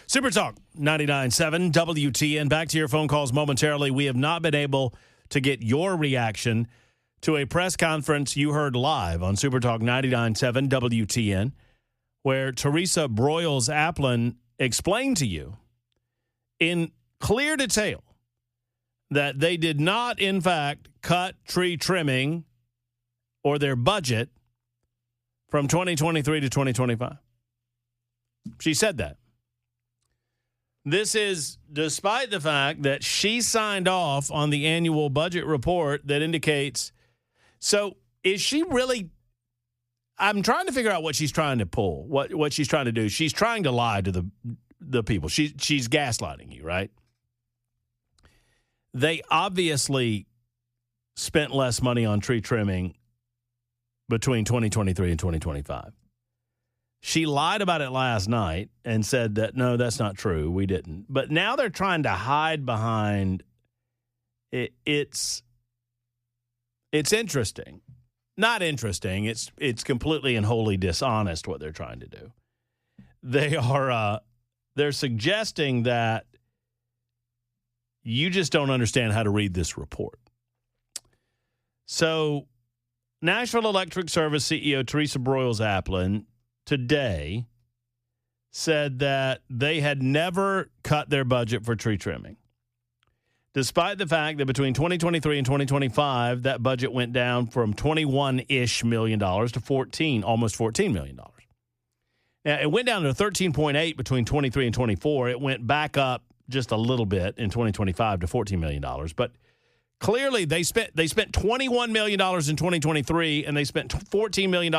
Super Talk 99.7 WTN. Back to your phone calls momentarily. We have not been able to get your reaction to a press conference you heard live on Super Talk 99.7 WTN, where Teresa Broyles-Applin explained to you in clear detail that they did not, in fact, cut tree trimming or their budget from 2023 to 2025. She said that. This is despite the fact that she signed off on the annual budget report that indicates. So is she really? I'm trying to figure out what she's trying to pull, what she's trying to do. She's trying to lie to the people. She's gaslighting you, right? They obviously spent less money on tree trimming between 2023 and 2025. She lied about it last night and said that, no, that's not true. We didn't. But now they're trying to hide behind it. It's interesting. Not interesting. It's completely and wholly dishonest what they're trying to do. They're suggesting that you just don't understand how to read this report. So Nashville Electric Service CEO Teresa Broyles-Applin today said that they had never cut their budget for tree trimming, despite the fact that between 2023 and 2025, that budget went down from $21-ish million to almost $14 million. Now, it went down to 13.8 between 23 and 24. It went back up just a little bit in 2025 to $14 million. But clearly, they spent $21 million in 2023, and they spent $14 million.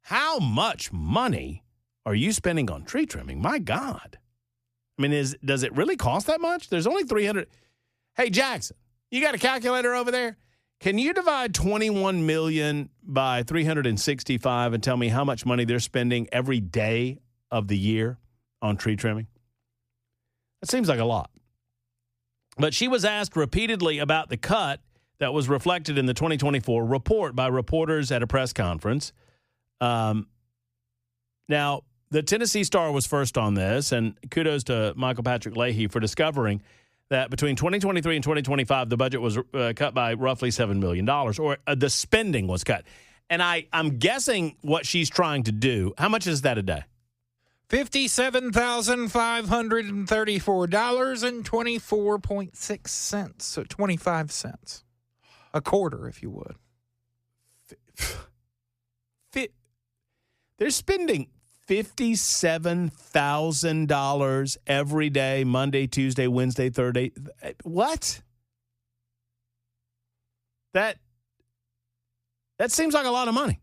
How much money are you spending on tree trimming? My God. I mean, does it really cost that much? There's only 300. Hey, Jackson, you got a calculator over there? Can you divide 21 million by 365 and tell me how much money they're spending every day of the year on tree trimming? That seems like a lot. But she was asked repeatedly about the cut that was reflected in the 2024 report by reporters at a press conference. Now, the Tennessee Star was first on this, and kudos to Michael Patrick Leahy for discovering that between 2023 and 2025, the budget was cut by roughly $7 million, or the spending was cut. And I'm guessing what she's trying to do, how much is that a day? $57,534.24.6. So 25 cents. A quarter, if you would. They're spending $57,000 every day, Monday, Tuesday, Wednesday, Thursday. What? That seems like a lot of money.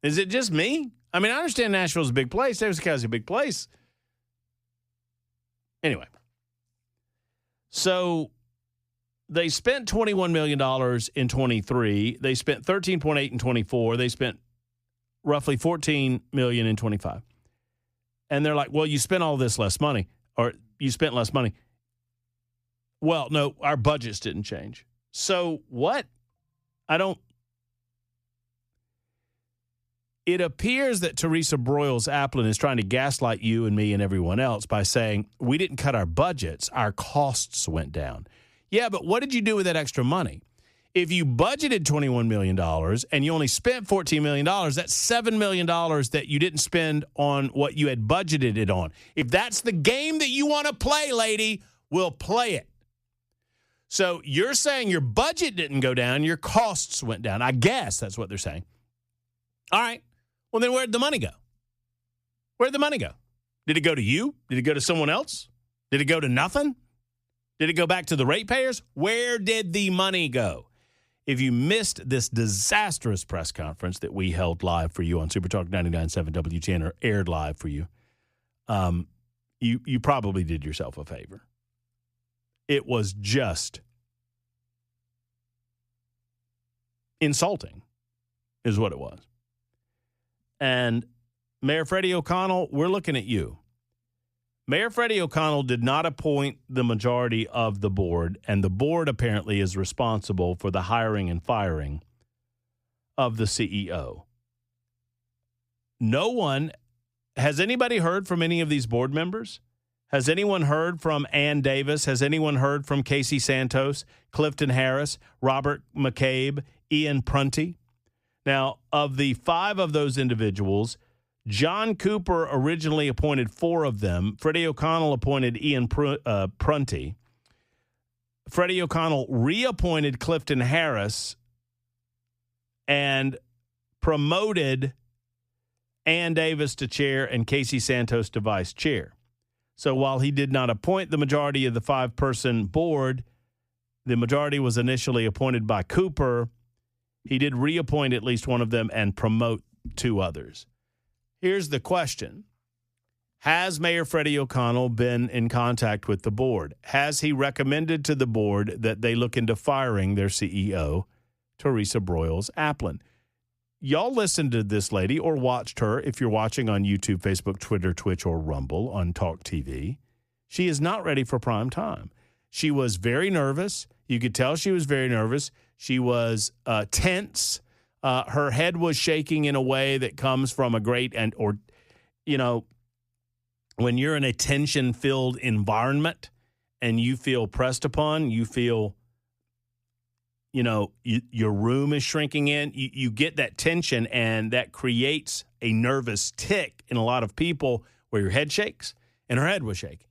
Is it just me? I mean, I understand Nashville's a big place. Texarkana's a big place. Anyway. So they spent $21 million in 23. They spent $13.8 in 24. They spent roughly $14 million in 25. And they're like, well, you spent all this less money, or you spent less money. Well, no, our budgets didn't change. So what? It appears that Teresa Broyles-Applin is trying to gaslight you and me and everyone else by saying, we didn't cut our budgets, our costs went down. Yeah, but what did you do with that extra money? If you budgeted $21 million and you only spent $14 million, that's $7 million that you didn't spend on what you had budgeted it on. If that's the game that you want to play, lady, we'll play it. So you're saying your budget didn't go down, your costs went down. I guess that's what they're saying. All right. Well, then where'd the money go? Where'd the money go? Did it go to you? Did it go to someone else? Did it go to nothing? Did it go back to the ratepayers? Where did the money go? If you missed this disastrous press conference that we held live for you on Super Talk 99.7 WTN, or aired live for you, you probably did yourself a favor. It was just insulting, is what it was. And Mayor Freddie O'Connell, we're looking at you. Mayor Freddie O'Connell did not appoint the majority of the board, and the board apparently is responsible for the hiring and firing of the CEO. No one has anybody heard from any of these board members? Has anyone heard from Ann Davis? Has anyone heard from Casey Santos, Clifton Harris, Robert McCabe, Ian Prunty? Now, of the 5 of those individuals, John Cooper originally appointed 4 of them. Freddie O'Connell appointed Ian Prunty. Freddie O'Connell reappointed Clifton Harris and promoted Ann Davis to chair and Casey Santos to vice chair. So while he did not appoint the majority of the 5-person board, the majority was initially appointed by Cooper. He did reappoint at least one of them and promote 2 others. Here's the question. Has Mayor Freddie O'Connell been in contact with the board? Has he recommended to the board that they look into firing their CEO, Teresa Broyles Applin? Y'all listened to this lady or watched her if you're watching on YouTube, Facebook, Twitter, Twitch, or Rumble on Talk TV. She is not ready for prime time. She was very nervous. You could tell she was very nervous. She was tense. Her head was shaking in a way that comes from a great when you're in a tension-filled environment and you feel pressed upon, you feel your room is shrinking in, you get that tension, and that creates a nervous tick in a lot of people where your head shakes, and her head was shaking.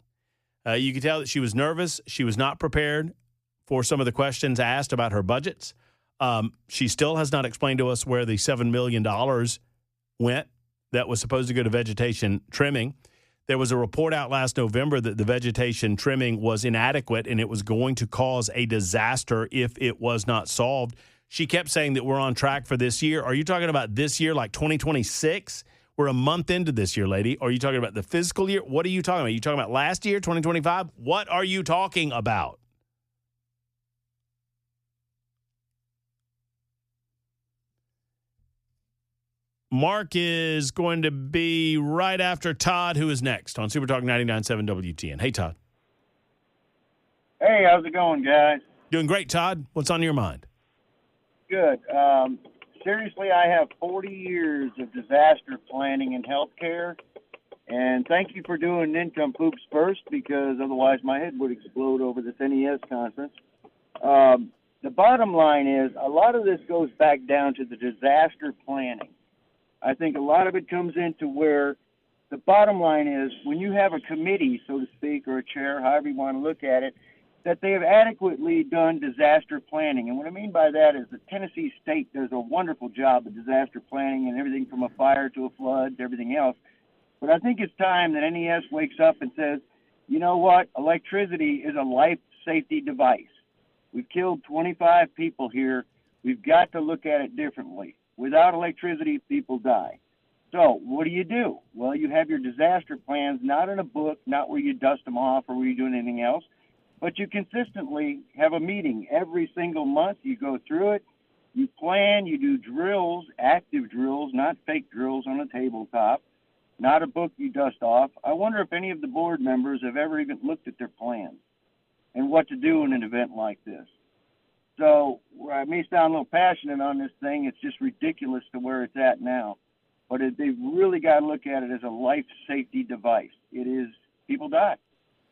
You could tell that she was nervous. She was not prepared for some of the questions asked about her budgets. She still has not explained to us where the $7 million went that was supposed to go to vegetation trimming. There was a report out last November that the vegetation trimming was inadequate and it was going to cause a disaster if it was not solved. She kept saying that we're on track for this year. Are you talking about this year, like 2026? We're a month into this year, lady. Are you talking about the fiscal year? What are you talking about? Are you talking about last year, 2025? What are you talking about? Mark is going to be right after Todd, who is next on Super Talk 99.7 WTN. Hey, Todd. Hey, how's it going, guys? Doing great, Todd. What's on your mind? Good. Seriously, I have 40 years of disaster planning in healthcare, and thank you for doing Nincompoops first, because otherwise my head would explode over this NES conference. The bottom line is a lot of this goes back down to the disaster planning. I think a lot of it comes into where the bottom line is when you have a committee, so to speak, or a chair, however you want to look at it, that they have adequately done disaster planning. And what I mean by that is that Tennessee State does a wonderful job of disaster planning and everything from a fire to a flood to everything else. But I think it's time that NES wakes up and says, you know what, electricity is a life safety device. We've killed 25 people here. We've got to look at it differently. Without electricity, people die. So what do? Well, you have your disaster plans, not in a book, not where you dust them off or where you're doing anything else, but you consistently have a meeting every single month. You go through it, you plan, you do drills, active drills, not fake drills on a tabletop, not a book you dust off. I wonder if any of the board members have ever even looked at their plans and what to do in an event like this. So I may sound a little passionate on this thing. It's just ridiculous to where it's at now. But they've really got to look at it as a life safety device. It is, people die.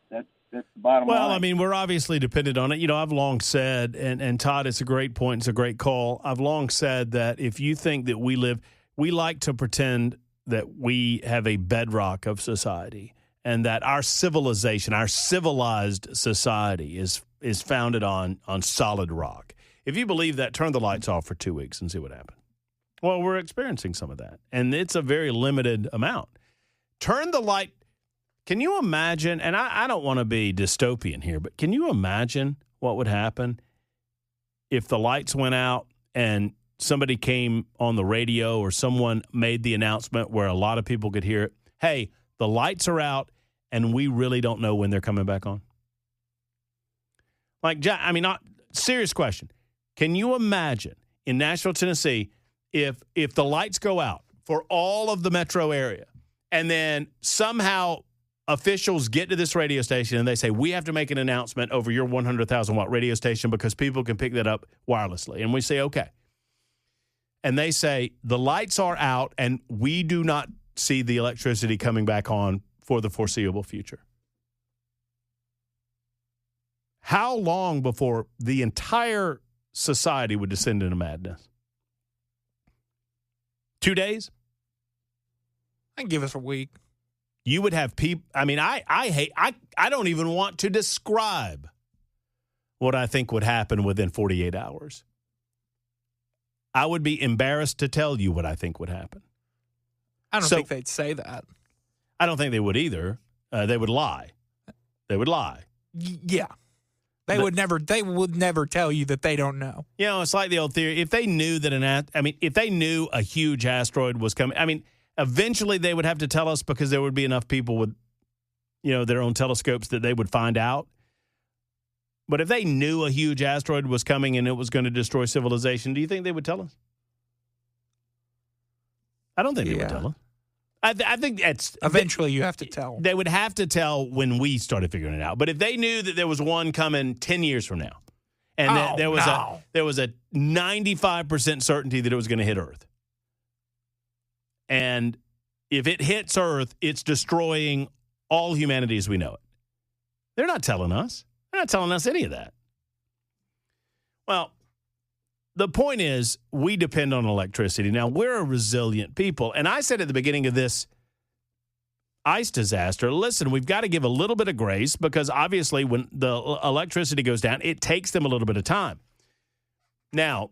That's the bottom line. Well, I mean, we're obviously dependent on it. You know, I've long said, and Todd, it's a great point. It's a great call. I've long said that if you think that we like to pretend that we have a bedrock of society and that our civilization, our civilized society is founded on solid rock. If you believe that, turn the lights off for 2 weeks and see what happens. Well, we're experiencing some of that, and it's a very limited amount. Turn the light. Can you imagine, and I don't want to be dystopian here, but can you imagine what would happen if the lights went out and somebody came on the radio or someone made the announcement where a lot of people could hear it? Hey, the lights are out, and we really don't know when they're coming back on. Not serious question. Can you imagine in Nashville, Tennessee, if the lights go out for all of the metro area and then somehow officials get to this radio station and they say, we have to make an announcement over your 100,000 watt radio station because people can pick that up wirelessly. And we say, okay. And they say, the lights are out and we do not see the electricity coming back on for the foreseeable future. How long before the entire society would descend into madness? 2 days? I can give us a week. You would have people. I mean, I don't even want to describe what I think would happen within 48 hours. I would be embarrassed to tell you what I think would happen. I don't think they'd say that. I don't think they would either. They would lie. They would lie. Yeah. They would never tell you that they don't know. You know, it's like the old theory. If they knew that if they knew a huge asteroid was coming, eventually they would have to tell us because there would be enough people with, their own telescopes that they would find out. But if they knew a huge asteroid was coming and it was going to destroy civilization, do you think they would tell us? I don't think they would tell us. I think that's... Eventually you have to tell. They would have to tell when we started figuring it out. But if they knew that there was one coming 10 years from now, and there was a 95% certainty that it was going to hit Earth, and if it hits Earth, it's destroying all humanity as we know it. They're not telling us. They're not telling us any of that. Well, the point is we depend on electricity. Now, we're a resilient people. And I said at the beginning of this ice disaster, listen, we've got to give a little bit of grace because obviously when the electricity goes down, it takes them a little bit of time. Now,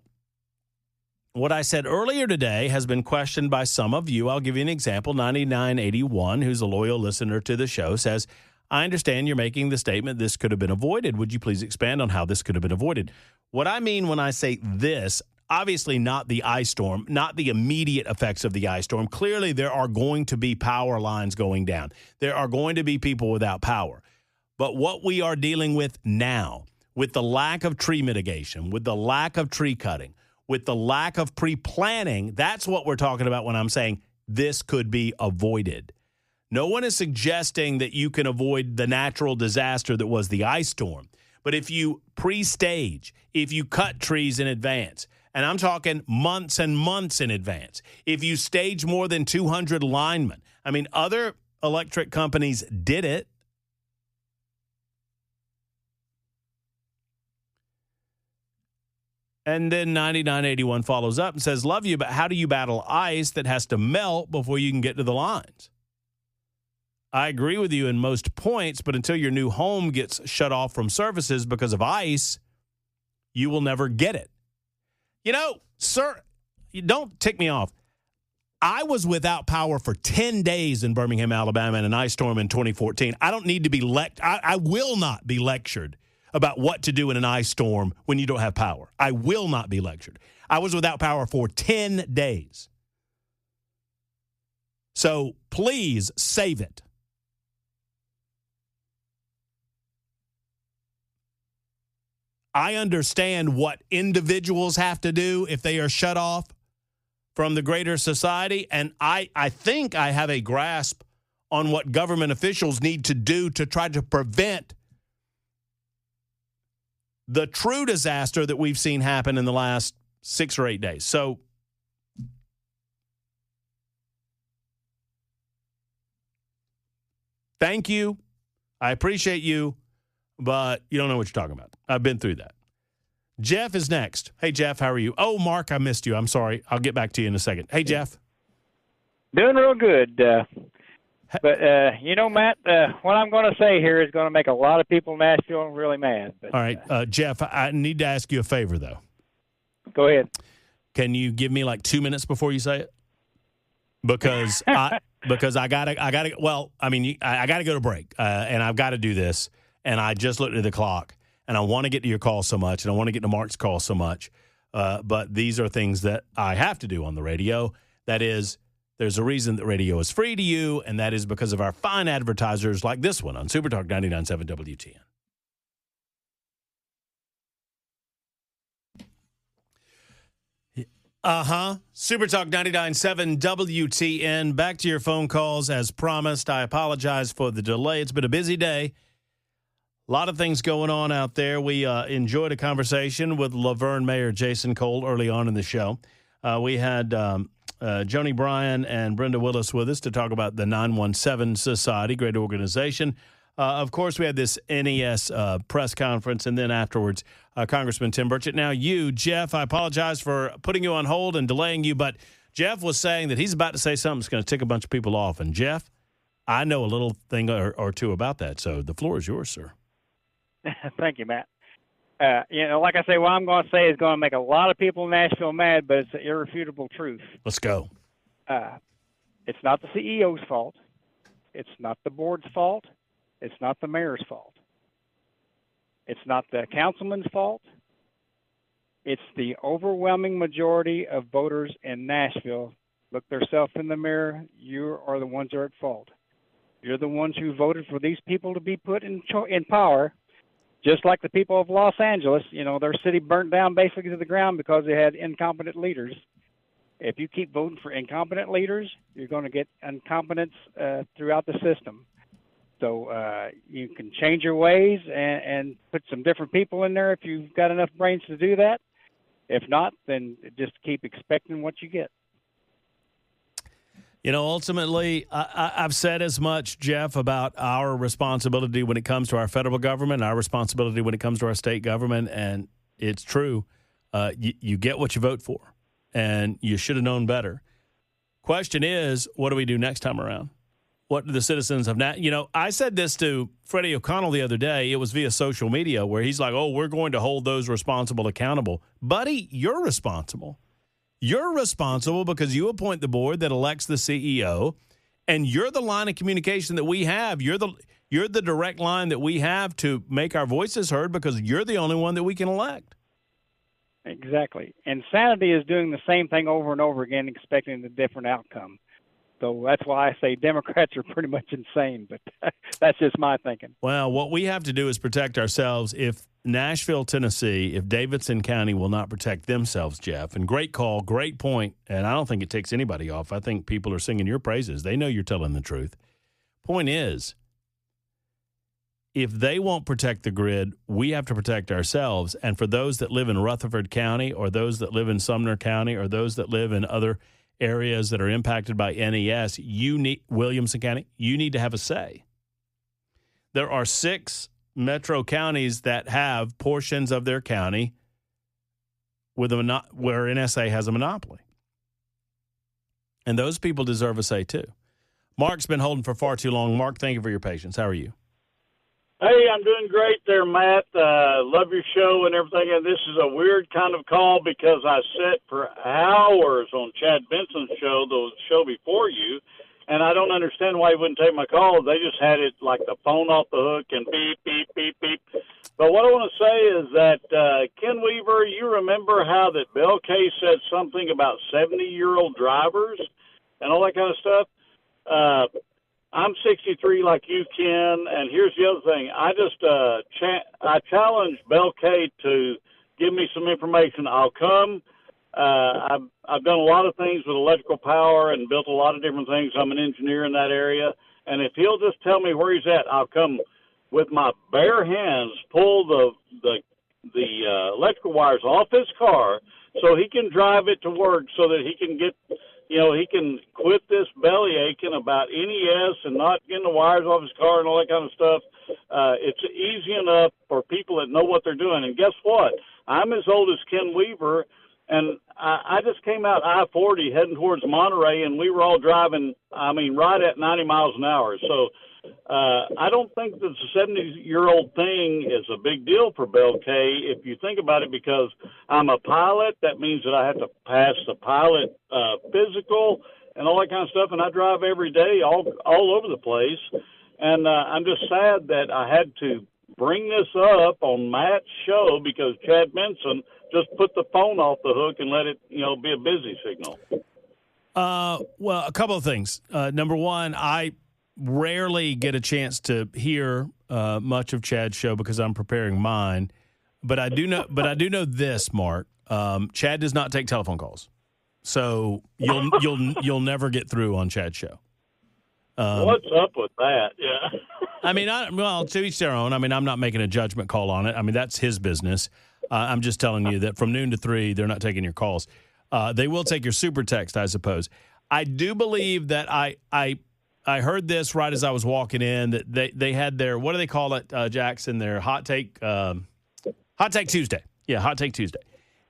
what I said earlier today has been questioned by some of you. I'll give you an example. 9981, who's a loyal listener to the show, says, I understand you're making the statement this could have been avoided. Would you please expand on how this could have been avoided? What I mean when I say this, obviously not the ice storm, not the immediate effects of the ice storm. Clearly, there are going to be power lines going down. There are going to be people without power. But what we are dealing with now, with the lack of tree mitigation, with the lack of tree cutting, with the lack of pre-planning, that's what we're talking about when I'm saying this could be avoided. No one is suggesting that you can avoid the natural disaster that was the ice storm. But if you pre-stage, if you cut trees in advance, and I'm talking months and months in advance, if you stage more than 200 linemen, other electric companies did it. And then 9981 follows up and says, love you, but how do you battle ice that has to melt before you can get to the lines? I agree with you in most points, but until your new home gets shut off from services because of ice, you will never get it. Sir, you don't tick me off. I was without power for 10 days in Birmingham, Alabama in an ice storm in 2014. I don't need to be I will not be lectured about what to do in an ice storm when you don't have power. I will not be lectured. I was without power for 10 days. So please save it. I understand what individuals have to do if they are shut off from the greater society, and I think I have a grasp on what government officials need to do to try to prevent the true disaster that we've seen happen in the last 6 or 8 days. So thank you. I appreciate you. But you don't know what you're talking about. I've been through that. Jeff is next. Hey, Jeff, how are you? Oh, Mark, I missed you. I'm sorry. I'll get back to you in a second. Hey, Jeff. Doing real good. But, Matt, what I'm going to say here is going to make a lot of people in Nashville really mad. But, all right. Jeff, I need to ask you a favor, though. Go ahead. Can you give me like 2 minutes before you say it? Because I gotta go to break, and I've got to do this. And I just looked at the clock, and I want to get to your call so much, and I want to get to Mark's call so much. But these are things that I have to do on the radio. That is, there's a reason that radio is free to you, and that is because of our fine advertisers like this one on Super Talk 99.7 WTN. Super Talk 99.7 WTN. Back to your phone calls as promised. I apologize for the delay. It's been a busy day. A lot of things going on out there. We enjoyed a conversation with Laverne Mayor Jason Cole early on in the show. We had Joni Bryan and Brenda Willis with us to talk about the 917 Society, great organization. Of course, we had this NES press conference, and then afterwards, Congressman Tim Burchett. Now, you, Jeff, I apologize for putting you on hold and delaying you, but Jeff was saying that he's about to say something that's going to tick a bunch of people off. And, Jeff, I know a little thing or two about that, so the floor is yours, sir. Thank you, Matt. Like I say, what I'm going to say is going to make a lot of people in Nashville mad, but it's an irrefutable truth. Let's go. It's not the CEO's fault. It's not the board's fault. It's not the mayor's fault. It's not the councilman's fault. It's the overwhelming majority of voters in Nashville. Look themselves in the mirror. You are the ones that are at fault. You're the ones who voted for these people to be put in power. Just like the people of Los Angeles, their city burnt down basically to the ground because they had incompetent leaders. If you keep voting for incompetent leaders, you're going to get incompetence throughout the system. So you can change your ways and put some different people in there if you've got enough brains to do that. If not, then just keep expecting what you get. Ultimately, I've said as much, Jeff, about our responsibility when it comes to our federal government, our responsibility when it comes to our state government, and it's true. You get what you vote for, and you should have known better. Question is, what do we do next time around? What do the citizens of I said this to Freddie O'Connell the other day. It was via social media where he's like, we're going to hold those responsible accountable. Buddy, you're responsible. You're responsible because you appoint the board that elects the CEO, and you're the line of communication that we have. You're the direct line that we have to make our voices heard because you're the only one that we can elect. Exactly. Insanity is doing the same thing over and over again, expecting a different outcome. So that's why I say Democrats are pretty much insane, but that's just my thinking. Well, what we have to do is protect ourselves. If Nashville, Tennessee, if Davidson County will not protect themselves, Jeff, and great call, great point, and I don't think it takes anybody off. I think people are singing your praises. They know you're telling the truth. Point is, if they won't protect the grid, we have to protect ourselves. And for those that live in Rutherford County or those that live in Sumner County or those that live in other areas that are impacted by NES, Williamson County, you need to have a say. There are 6 metro counties that have portions of their county where NSA has a monopoly. And those people deserve a say too. Mark's been holding for far too long. Mark, thank you for your patience. How are you? Hey, I'm doing great there, Matt. Love your show and everything. And this is a weird kind of call because I sat for hours on Chad Benson's show, the show before you, and I don't understand why he wouldn't take my call. They just had it like the phone off the hook and beep, beep, beep, beep. But what I want to say is that, Ken Weaver, you remember how that Belle Kay said something about 70-year-old drivers and all that kind of stuff? I'm 63 like you, Ken, and here's the other thing. I just I challenged Belle Kay to give me some information. I'll come. I've done a lot of things with electrical power and built a lot of different things. I'm an engineer in that area, and if he'll just tell me where he's at, I'll come with my bare hands, pull the electrical wires off his car so he can drive it to work so that he can get, he can quit this belly aching about NES and not getting the wires off his car and all that kind of stuff. It's easy enough for people that know what they're doing. And guess what? I'm as old as Ken Weaver, and I just came out I-40 heading towards Monterey, and we were all driving, right at 90 miles an hour. So I don't think that the 70-year-old thing is a big deal for Belle Kay if you think about it, because I'm a pilot. That means that I have to pass the pilot physical and all that kind of stuff, and I drive every day all over the place. And I'm just sad that I had to bring this up on Matt's show because Chad Benson just put the phone off the hook and let it, be a busy signal. Well, a couple of things. Number one, I rarely get a chance to hear much of Chad's show because I'm preparing mine. But I do know this, Mark. Chad does not take telephone calls, so you'll never get through on Chad's show. What's up with that? Yeah. To each their own. I'm not making a judgment call on it. That's his business. I'm just telling you that from noon to 3, they're not taking your calls. They will take your super text, I suppose. I do believe that I heard this right as I was walking in that they had their, what do they call it, Jackson? Their hot take Tuesday. Yeah, hot take Tuesday.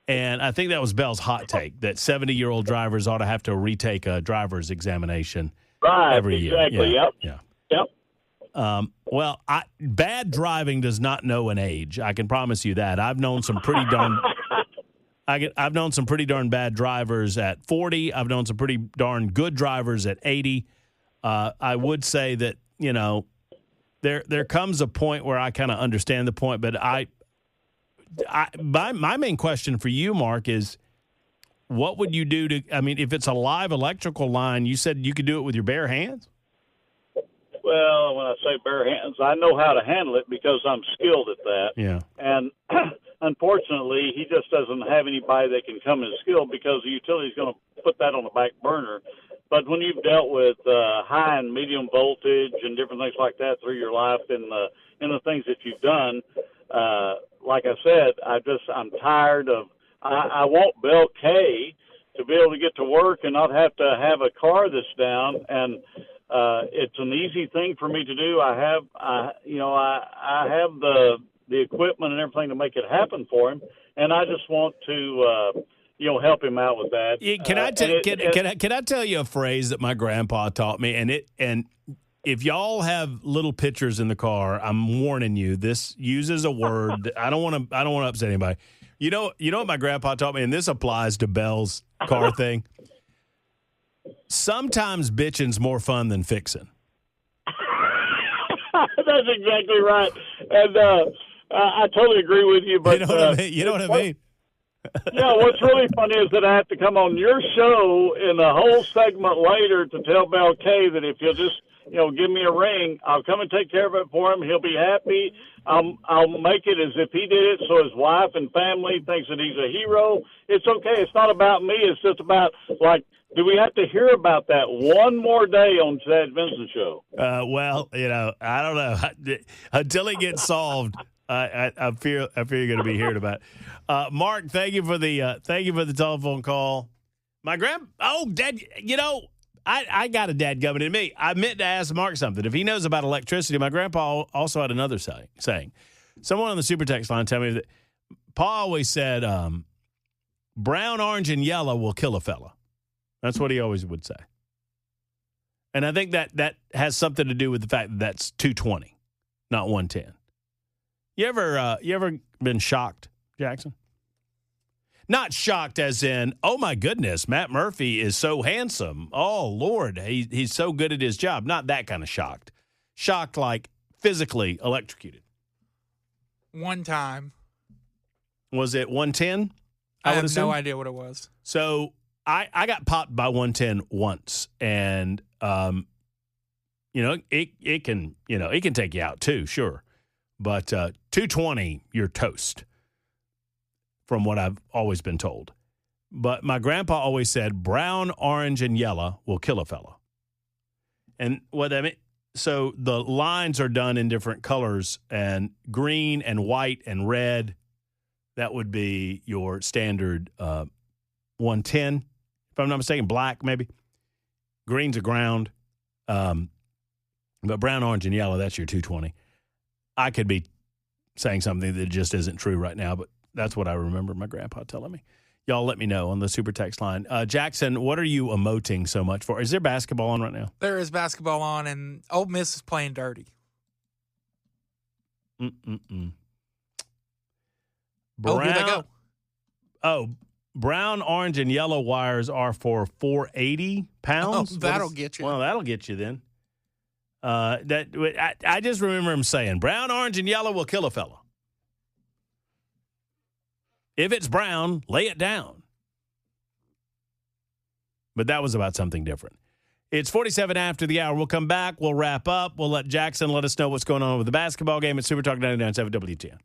And I think that was Bell's hot take that 70-year-old drivers ought to have to retake a driver's examination every year. Exactly. Yeah. Yep. Well, bad driving does not know an age. I can promise you that. I've known some pretty darn. I've known some pretty darn bad drivers at 40. I've known some pretty darn good drivers at 80. I would say that, you know, there comes a point where I kind of understand the point, but my main question for you, Mark, is what would you do to, I mean, if it's a live electrical line, you said you could do it with your bare hands? Well, when I say bare hands, I know how to handle it because I'm skilled at that. Yeah. And unfortunately, he just doesn't have anybody that can come in skilled because the utility's going to put that on the back burner. But when you've dealt with high and medium voltage and different things like that through your life and the things that you've done, like I said, I'm tired of. I want Bell K to be able to get to work and not have to have a car that's down. And it's an easy thing for me to do. I have the equipment and everything to make it happen for him, and I just want to help him out with that. Can I tell you a phrase that my grandpa taught me? And if y'all have little pictures in the car, I'm warning you. This uses a word that I don't want to upset anybody. You know what my grandpa taught me, and this applies to Bell's car thing. Sometimes bitching's more fun than fixing. That's exactly right, and I totally agree with you. But you know what I mean? You know what I mean? Yeah, what's really funny is that I have to come on your show in a whole segment later to tell Bell K that if you'll just give me a ring, I'll come and take care of it for him. He'll be happy. I'll make it as if he did it, so his wife and family thinks that he's a hero. It's okay. It's not about me. It's just about, like, do we have to hear about that one more day on Chad Benson Show? Well, I don't know. Until it gets solved, I fear you're going to be hearing about it. Mark, thank you for the telephone call. Dad, I got a dad gumming in me. I meant to ask Mark something. If he knows about electricity, my grandpa also had another saying. Someone on the super text line tell me that Pa always said, brown, orange, and yellow will kill a fella. That's what he always would say. And I think that has something to do with the fact that that's 220, not 110. You ever been shocked, Jackson? Not shocked as in, oh, my goodness, Matt Murphy is so handsome. Oh, Lord, he's so good at his job. Not that kind of shocked. Shocked like physically electrocuted. One time. Was it 110? I have no idea what it was. So I got popped by 110 once, and it can take you out too, sure. But 220, you're toast, from what I've always been told. But my grandpa always said, brown, orange, and yellow will kill a fella. And what I mean, so the lines are done in different colors, and green and white and red, that would be your standard 110. If I'm not mistaken, black maybe. Green's a ground. But brown, orange, and yellow, that's your 220. I could be saying something that just isn't true right now, but that's what I remember my grandpa telling me. Y'all let me know on the super text line. Jackson, what are you emoting so much for? Is there basketball on right now? There is basketball on, and Ole Miss is playing dirty. Brown, here they go. Oh, brown, orange, and yellow wires are for 480 pounds? Oh, that'll get you. Well, that'll get you then. I just remember him saying, brown, orange, and yellow will kill a fella. If it's brown, lay it down. But that was about something different. It's 47 after the hour. We'll come back. We'll wrap up. We'll let Jackson let us know what's going on with the basketball game at Super Talk 99.7 WTN.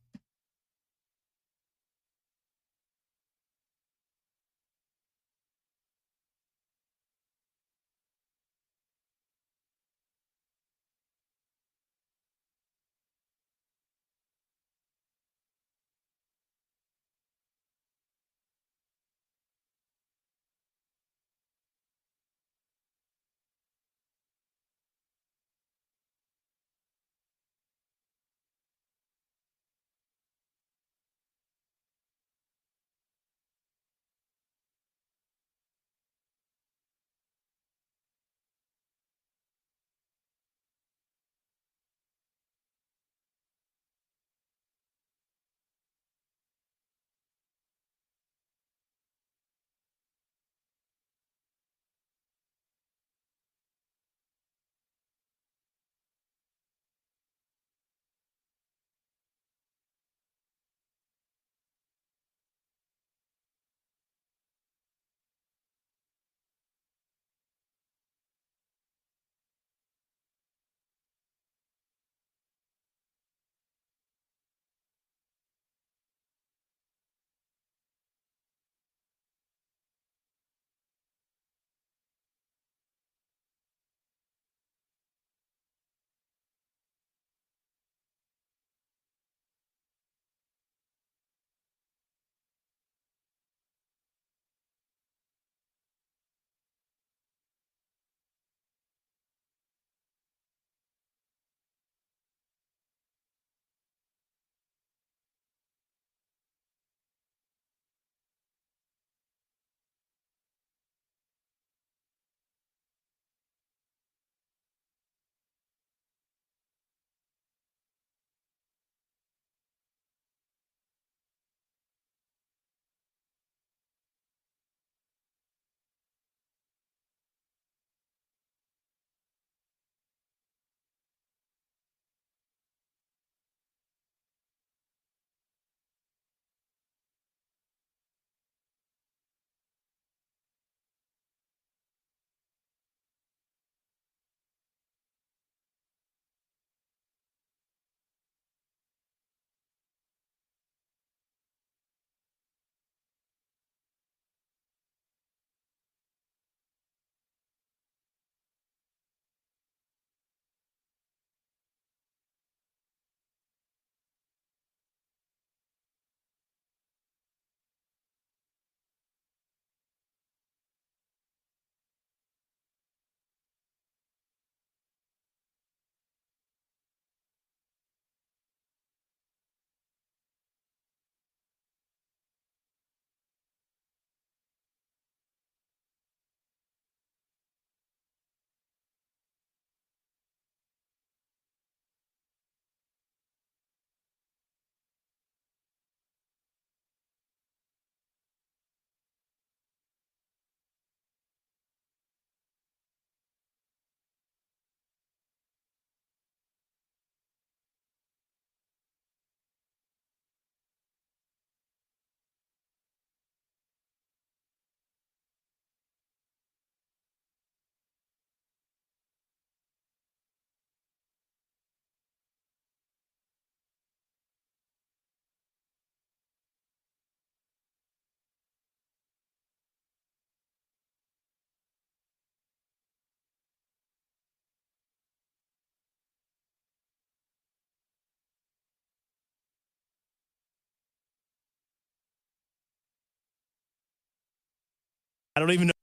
I don't even know